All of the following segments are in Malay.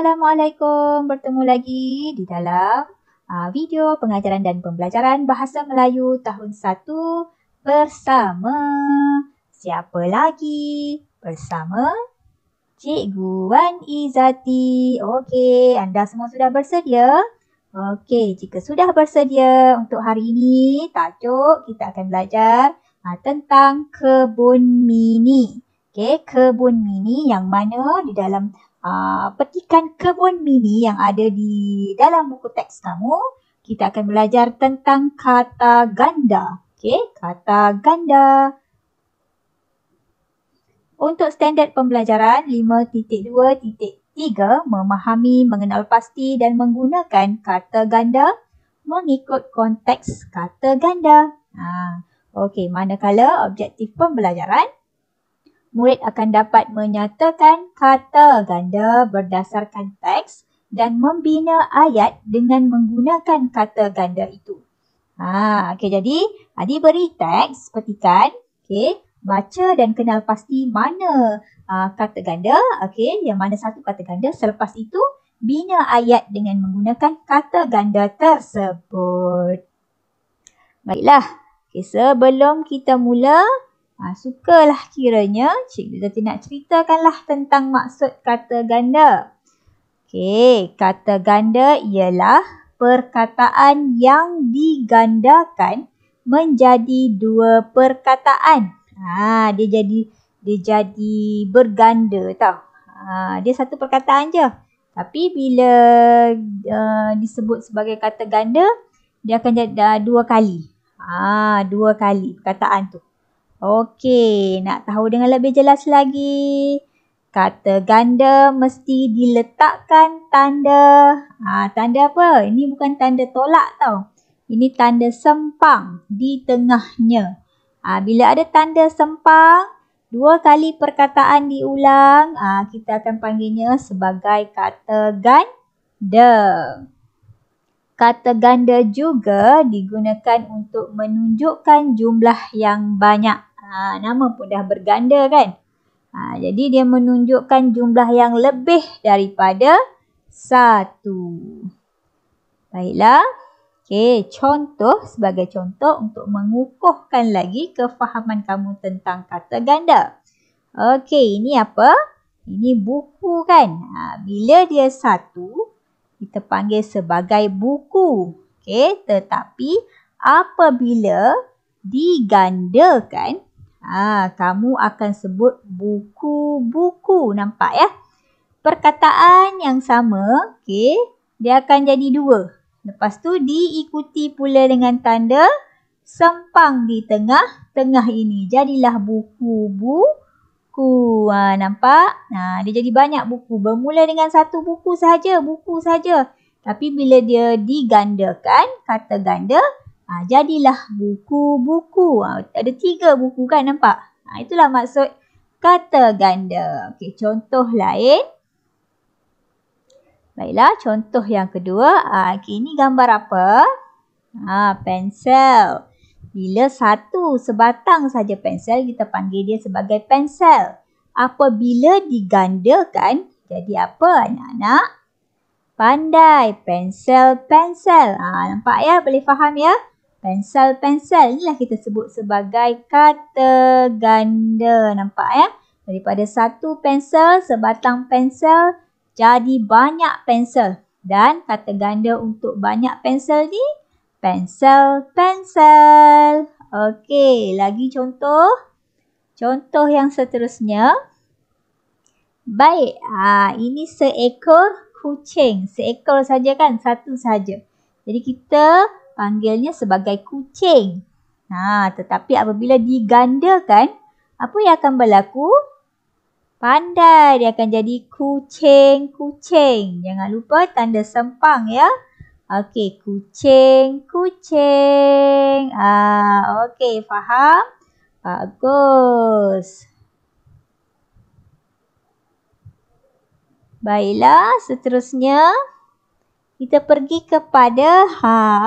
Assalamualaikum, bertemu lagi di dalam video pengajaran dan pembelajaran Bahasa Melayu tahun 1 bersama siapa lagi? Bersama Cikgu Wan Izati. Okey, anda semua sudah bersedia? Okey, jika sudah bersedia untuk hari ini, tajuk kita akan belajar tentang kebun mini. Okey, kebun mini yang mana di dalam petikan kebun mini yang ada di dalam buku teks kamu, kita akan belajar tentang kata ganda. Okey, kata ganda. Untuk standard pembelajaran 5.2.3, memahami, mengenal pasti dan menggunakan kata ganda mengikut konteks kata ganda. Okey, manakala objektif pembelajaran, murid akan dapat menyatakan kata ganda berdasarkan teks dan membina ayat dengan menggunakan kata ganda itu. Okey, jadi diberi teks petikan, okey, baca dan kenal pasti mana kata ganda, okey, yang mana satu kata ganda. Selepas itu bina ayat dengan menggunakan kata ganda tersebut. Baiklah, okey, sebelum kita mula, sukalah kiranya Cikgu Zati nak ceritakanlah tentang maksud kata ganda. Okey, kata ganda ialah perkataan yang digandakan menjadi dua perkataan. Dia jadi berganda tau. Dia satu perkataan je. Tapi bila disebut sebagai kata ganda, dia akan jadi dua kali. Dua kali perkataan tu. Okey, nak tahu dengan lebih jelas lagi? Kata ganda mesti diletakkan tanda. Tanda apa? Ini bukan tanda tolak tau. Ini tanda sempang di tengahnya. Bila ada tanda sempang, dua kali perkataan diulang, kita akan panggilnya sebagai kata ganda. Kata ganda juga digunakan untuk menunjukkan jumlah yang banyak. Nama pun dah berganda kan? Jadi dia menunjukkan jumlah yang lebih daripada satu. Baiklah. Okey, sebagai contoh untuk mengukuhkan lagi kefahaman kamu tentang kata ganda. Okey, ini apa? Ini buku kan? Bila dia satu, kita panggil sebagai buku. Okey, tetapi apabila digandakan, kamu akan sebut buku-buku. Nampak ya? Perkataan yang sama, okey, dia akan jadi dua. Lepas tu diikuti pula dengan tanda sempang di tengah-tengah ini. Jadilah buku-buku. Nampak? Dia jadi banyak buku. Bermula dengan satu buku saja, Tapi bila dia digandakan, kata ganda, jadilah buku-buku. Ada 3 buku kan, nampak? Itulah maksud kata ganda. Okey, contoh lain. Baiklah, contoh yang kedua. Okey, ini gambar apa? Pensel. Bila satu sebatang saja pensel, kita panggil dia sebagai pensel. Apabila digandakan, jadi apa anak-anak? Pandai. Pensel. Nampak ya? Boleh faham ya? Pensel. Inilah kita sebut sebagai kata ganda. Nampak ya? Daripada satu pensel, sebatang pensel, jadi banyak pensel. Dan kata ganda untuk banyak pensel ni, pensel. Okey, lagi contoh. Contoh yang seterusnya. Baik, ini seekor kucing. Seekor saja kan? Satu saja. Jadi kita panggilnya sebagai kucing. Tetapi apabila digandakan, apa yang akan berlaku? Pandai, dia akan jadi kucing. Jangan lupa tanda sempang ya. Okey, kucing. Okey, faham? Bagus. Baiklah, seterusnya kita pergi kepada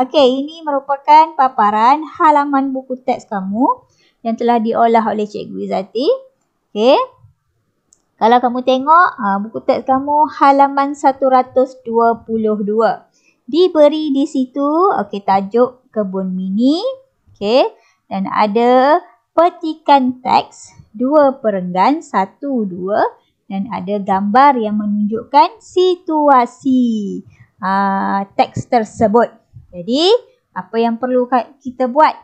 okey, ini merupakan paparan halaman buku teks kamu yang telah diolah oleh Cikgu Izati. Okey. Kalau kamu tengok buku teks kamu halaman 122. Diberi di situ tajuk kebun mini. Dan ada petikan teks 2 perenggan 1, 2 dan ada gambar yang menunjukkan situasi teks tersebut. Jadi, apa yang perlu kita buat?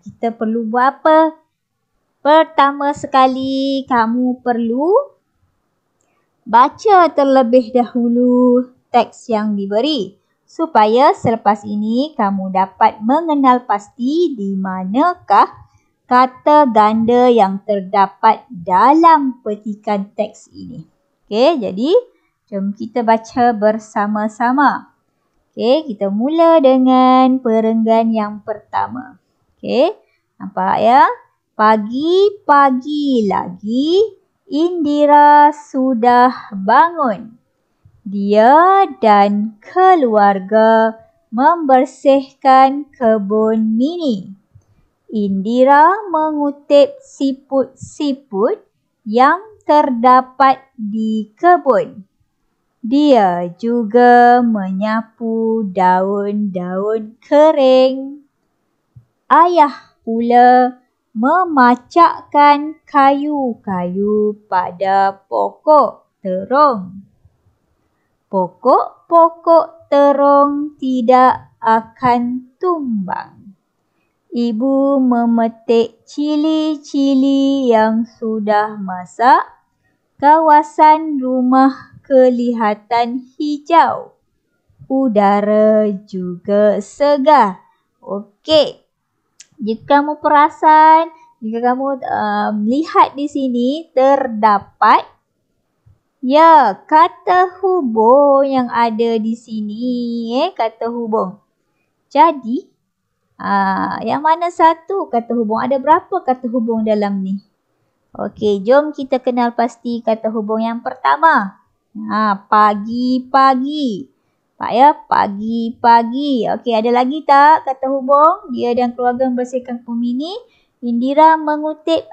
Kita perlu buat apa? Pertama sekali, kamu perlu baca terlebih dahulu teks yang diberi supaya selepas ini kamu dapat mengenal pasti di manakah kata ganda yang terdapat dalam petikan teks ini. Jadi jom kita baca bersama-sama. Kita mula dengan perenggan yang pertama. Nampak ya? Pagi-pagi lagi Indira sudah bangun. Dia dan keluarga membersihkan kebun mini. Indira mengutip siput-siput yang terdapat di kebun. Dia juga menyapu daun-daun kering. Ayah pula memacakkan kayu-kayu pada pokok terung. Pokok-pokok terung tidak akan tumbang. Ibu memetik cili-cili yang sudah masak. Kawasan rumah kelihatan hijau. Udara juga segar. Jika kamu perasan, jika kamu lihat di sini terdapat kata hubung yang ada di sini. Kata hubung. Jadi, yang mana satu kata hubung? Ada berapa kata hubung dalam ni? Jom kita kenal pasti kata hubung yang pertama. Pagi-pagi. Pagi-pagi. Ada lagi tak kata hubung? Dia dan keluarga membersihkan kebun mini. Indira mengutip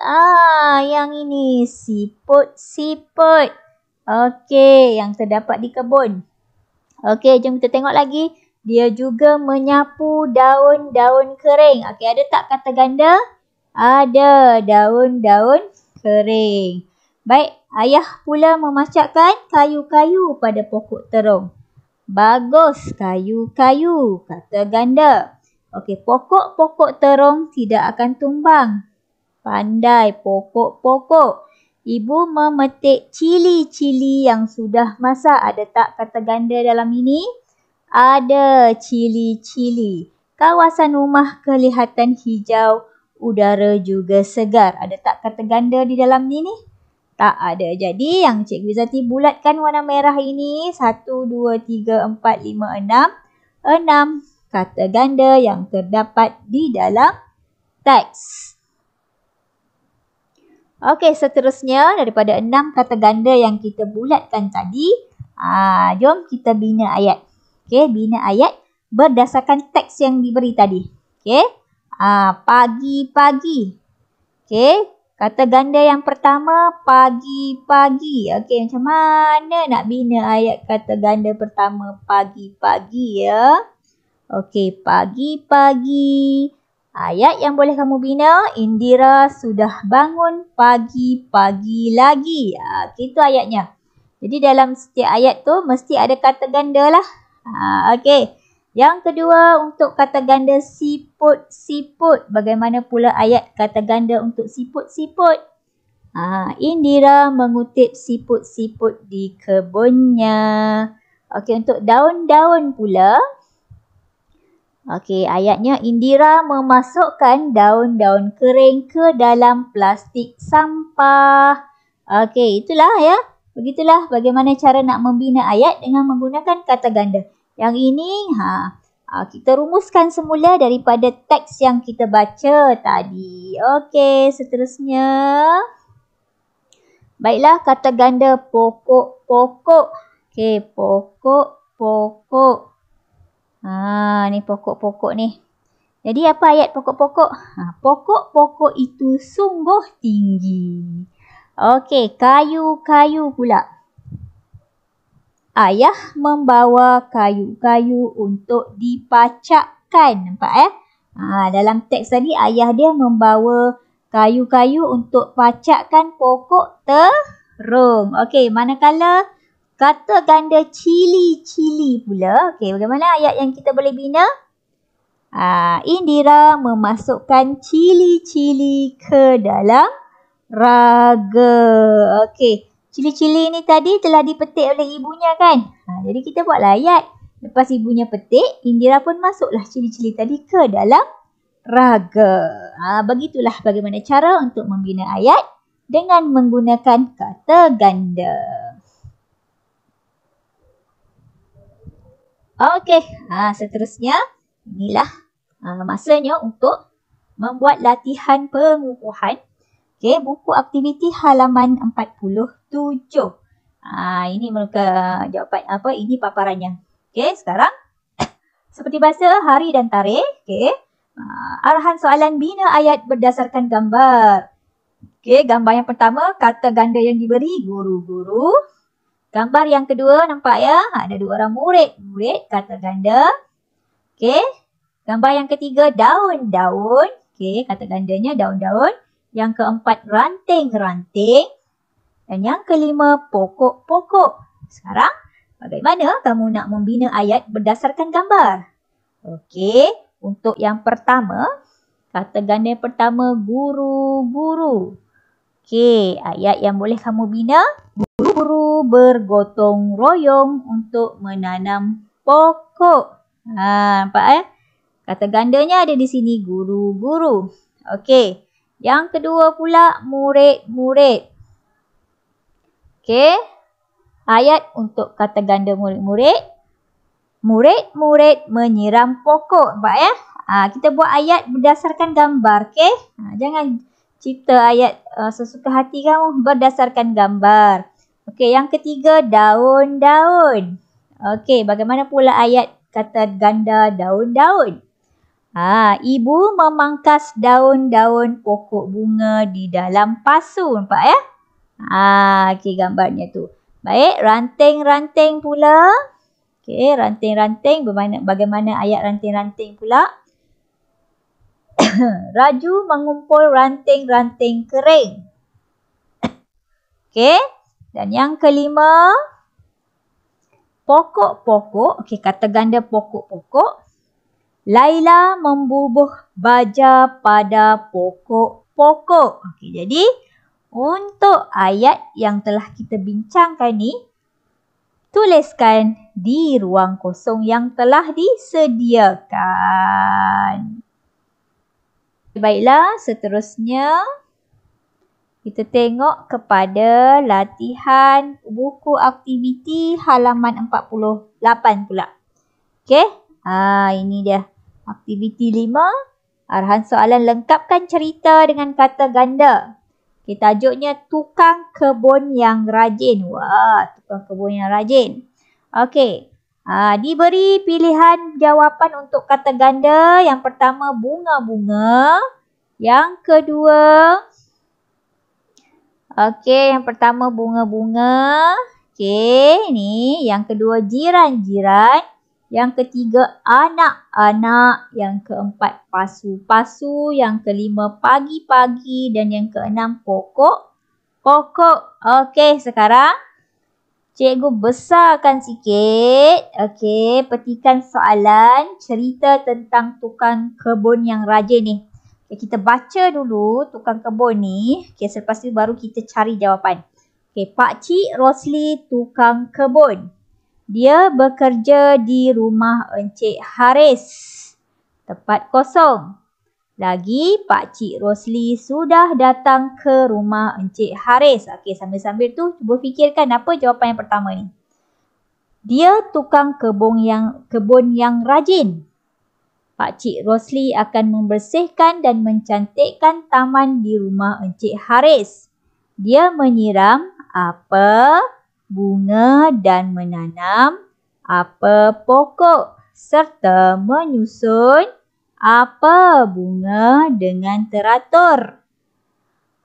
yang ini. Siput-siput. Yang terdapat di kebun. Jom kita tengok lagi. Dia juga menyapu daun-daun kering. Ada tak kata ganda? Ada daun-daun kering. Baik, ayah pula memasakkan kayu-kayu pada pokok terung. Bagus, kayu-kayu, kata ganda. Pokok-pokok terung tidak akan tumbang. Pandai pokok-pokok. Ibu memetik cili-cili yang sudah masak. Ada tak kata ganda dalam ini? Ada cili-cili. Kawasan rumah kelihatan hijau. Udara juga segar. Ada tak kata ganda di dalam ini? Tak ada. Jadi yang Cikgu Izzati bulatkan warna merah ini 1, 2, 3, 4, 5, 6. 6 kata ganda yang terdapat di dalam teks. Seterusnya daripada 6 kata ganda yang kita bulatkan tadi, jom kita bina ayat. Bina ayat berdasarkan teks yang diberi tadi. Pagi-pagi. Kata ganda yang pertama, pagi-pagi. Macam mana nak bina ayat kata ganda pertama, pagi-pagi ya? Pagi-pagi. Ayat yang boleh kamu bina, Indira sudah bangun pagi-pagi lagi. Itu ayatnya. Jadi dalam setiap ayat tu mesti ada kata ganda lah. Yang kedua, untuk kata ganda siput-siput. Bagaimana pula ayat kata ganda untuk siput-siput? Indira mengutip siput-siput di kebunnya. Untuk daun-daun pula. Ayatnya Indira memasukkan daun-daun kering ke dalam plastik sampah. Itulah ya. Begitulah bagaimana cara nak membina ayat dengan menggunakan kata ganda. Yang ini kita rumuskan semula daripada teks yang kita baca tadi. Seterusnya. Baiklah, kata ganda pokok-pokok. Pokok-pokok. Ni pokok-pokok ni. Jadi apa ayat pokok-pokok? Pokok-pokok itu sungguh tinggi. Okey, kayu-kayu pula. Ayah membawa kayu-kayu untuk dipacakkan. Nampak dalam teks tadi ayah dia membawa kayu-kayu untuk pacakkan pokok terung. Okey, manakala kata ganda cili-cili pula. Okey, bagaimana ayat yang kita boleh bina? Indira memasukkan cili-cili ke dalam raga. Okey, cili-cili ni tadi telah dipetik oleh ibunya kan? Jadi kita buatlah ayat. Lepas ibunya petik, Indira pun masuklah cili-cili tadi ke dalam raga. Begitulah bagaimana cara untuk membina ayat dengan menggunakan kata ganda. Okey, seterusnya inilah masanya untuk membuat latihan pengukuhan. Okey, buku aktiviti halaman 47. Ini muka jawapan ini paparannya. Okey, sekarang seperti biasa hari dan tarikh. Okey. Arahan soalan bina ayat berdasarkan gambar. Okey, gambar yang pertama kata ganda yang diberi guru-guru. Gambar yang kedua nampak ya, ada dua orang murid kata ganda. Okey. Gambar yang ketiga daun-daun. Okey, kata gandanya daun-daun. Yang keempat ranting-ranting. Dan yang kelima pokok-pokok. Sekarang bagaimana kamu nak membina ayat berdasarkan gambar? Okey, untuk yang pertama, kata ganda yang pertama guru-guru. Okey, ayat yang boleh kamu bina, guru bergotong royong untuk menanam pokok. Nampak Kata gandanya ada di sini guru-guru. Okey, yang kedua pula murid-murid. Okey, ayat untuk kata ganda murid-murid. Murid-murid menyiram pokok. Nampak kita buat ayat berdasarkan gambar. Okey, jangan cipta ayat sesuka hati kamu, berdasarkan gambar. Okey, yang ketiga daun-daun. Okey, bagaimana pula ayat kata ganda daun-daun? Ibu memangkas daun-daun pokok bunga di dalam pasu. Nampak okey, gambarnya tu. Baik, ranting-ranting pula. Okey, ranting-ranting. Bagaimana ayat ranting-ranting pula? Raju mengumpul ranting-ranting kering. Okey. Dan yang kelima, pokok-pokok. Okey, kata ganda pokok-pokok. Laila membubuh baja pada pokok-pokok. Okey, jadi untuk ayat yang telah kita bincangkan ni, tuliskan di ruang kosong yang telah disediakan. Baiklah, seterusnya kita tengok kepada latihan buku aktiviti halaman 48 pula. Okey, ini dia. Aktiviti 5. Arahan soalan lengkapkan cerita dengan kata ganda. Okey, tajuknya tukang kebun yang rajin. Wah, tukang kebun yang rajin. Okey. Diberi pilihan jawapan untuk kata ganda. Yang pertama bunga-bunga. Yang kedua, yang pertama bunga-bunga. Okey, ni. Yang kedua jiran-jiran. Yang ketiga anak-anak. Yang keempat pasu-pasu. Yang kelima pagi-pagi. Dan yang keenam pokok-pokok. Okey, sekarang cikgu besarkan sikit. Okey, petikan soalan cerita tentang tukang kebun yang rajin ni. Okay, kita baca dulu tukang kebun ni. Okey, selepas tu baru kita cari jawapan. Okey, Pakcik Rosli tukang kebun. Dia bekerja di rumah Encik Haris. Tempat kosong. Lagi Pakcik Rosli sudah datang ke rumah Encik Haris. Okey, sambil-sambil tu cuba fikirkan apa jawapan yang pertama ni. Dia tukang kebun yang rajin. Pakcik Rosli akan membersihkan dan mencantikkan taman di rumah Encik Haris. Dia menyiram apa bunga dan menanam apa pokok serta menyusun apa bunga dengan teratur.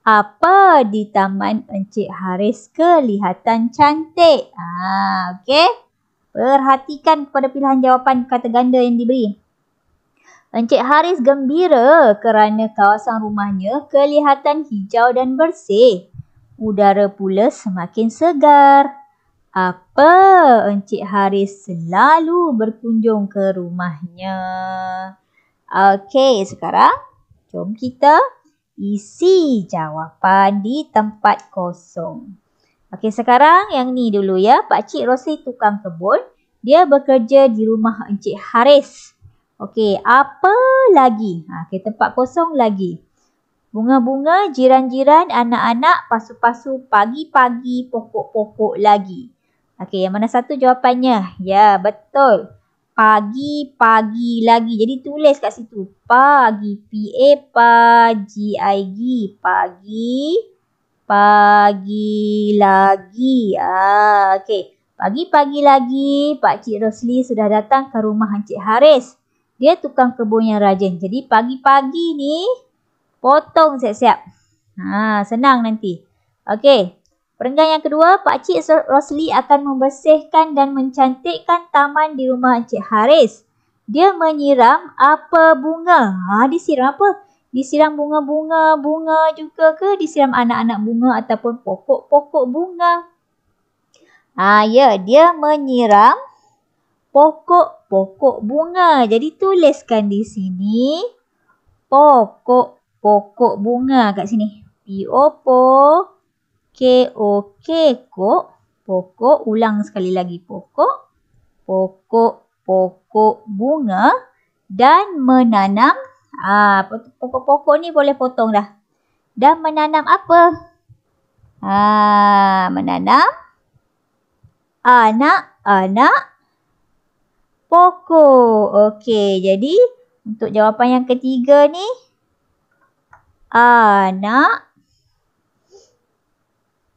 Apa di taman Encik Haris kelihatan cantik? Okey. Perhatikan kepada pilihan jawapan kata ganda yang diberi. Encik Haris gembira kerana kawasan rumahnya kelihatan hijau dan bersih. Udara pula semakin segar. Apa Encik Haris selalu berkunjung ke rumahnya? Okey, sekarang jom kita isi jawapan di tempat kosong. Okey, sekarang yang ni dulu ya. Pakcik Rosli tukang kebun. Dia bekerja di rumah Encik Haris. Okey, apa lagi? Okey, tempat kosong lagi. Bunga-bunga, jiran-jiran, anak-anak, pasu-pasu, pagi-pagi, pokok-pokok lagi. Okey, yang mana satu jawapannya? Ya, betul. Pagi-pagi lagi. Jadi tulis kat situ. Pagi. P-A-G-I-G. Pagi. Pagi lagi. Okey. Pagi-pagi lagi, Pakcik Rosli sudah datang ke rumah Encik Haris. Dia tukang kebun yang rajin. Jadi pagi-pagi ni, potong siap-siap. Senang nanti. Okey. Perenggan yang kedua, Pakcik Rosli akan membersihkan dan mencantikkan taman di rumah Encik Haris. Dia menyiram apa bunga? Disiram apa? Disiram bunga-bunga, bunga juga ke? Disiram anak-anak bunga ataupun pokok-pokok bunga? Ya, dia menyiram pokok-pokok bunga. Jadi tuliskan di sini pokok-pokok bunga kat sini. P-O-K-O-K, pokok. Ulang sekali lagi. Pokok-pokok bunga dan menanam. Pokok-pokok ni boleh potong dah. Dan menanam apa? Menanam anak-anak pokok. Okey, jadi untuk jawapan yang ketiga ni, anak.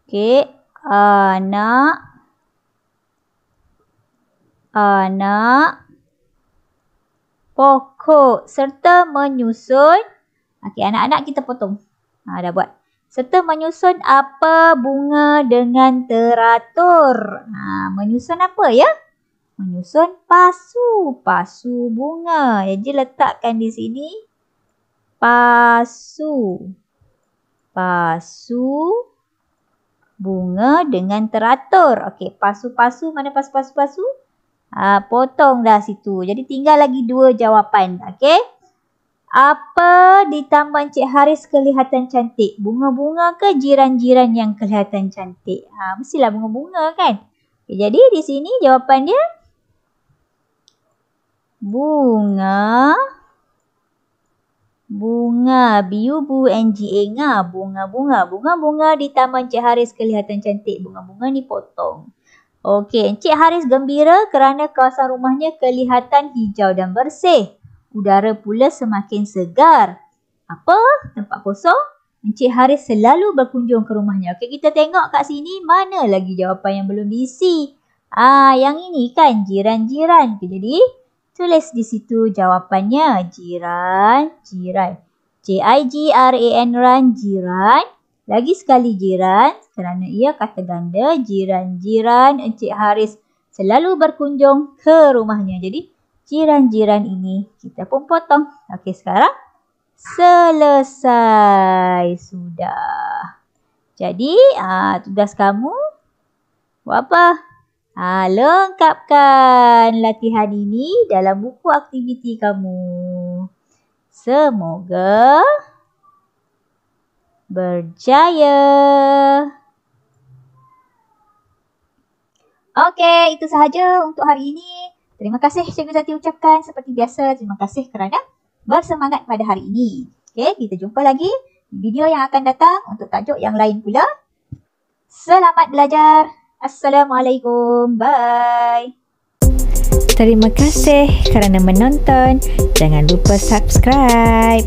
Okey, anak pokok serta menyusun. Okey, anak-anak kita potong. Dah buat. Serta menyusun apa bunga dengan teratur. Menyusun apa ya? Menyusun pasu bunga. Jadi letakkan di sini pasu bunga dengan teratur. Okey, pasu-pasu, mana pasu-pasu? Potong dah situ. Jadi tinggal lagi 2 jawapan. Okey. Apa di taman Encik Haris kelihatan cantik? Bunga-bunga ke jiran-jiran yang kelihatan cantik? Mestilah bunga-bunga kan? Okay, jadi di sini jawapan dia bunga. B-U-B-U-N-G-A. Bunga-bunga. Bunga-bunga di taman Encik Haris kelihatan cantik. Bunga-bunga ni potong. Okey, Encik Haris gembira kerana kawasan rumahnya kelihatan hijau dan bersih. Udara pula semakin segar. Apa? Tempat kosong? Encik Haris selalu berkunjung ke rumahnya. Okey, kita tengok kat sini mana lagi jawapan yang belum diisi. Yang ini kan jiran-jiran. Okay, jadi tulis di situ jawapannya. Jiran. J-I-G-R-A-N, jiran. Lagi sekali jiran kerana ia kata ganda. Jiran-jiran Encik Haris selalu berkunjung ke rumahnya. Jadi jiran-jiran ini kita pun potong. Okey, sekarang selesai sudah. Jadi tugas kamu buat apa? Lengkapkan latihan ini dalam buku aktiviti kamu. Semoga berjaya. Okey, itu sahaja untuk hari ini. Terima kasih Cikgu Zati ucapkan seperti biasa. Terima kasih kerana bersemangat pada hari ini. Okey, kita jumpa lagi di video yang akan datang untuk tajuk yang lain pula. Selamat belajar. Assalamualaikum. Bye. Terima kasih kerana menonton. Jangan lupa subscribe.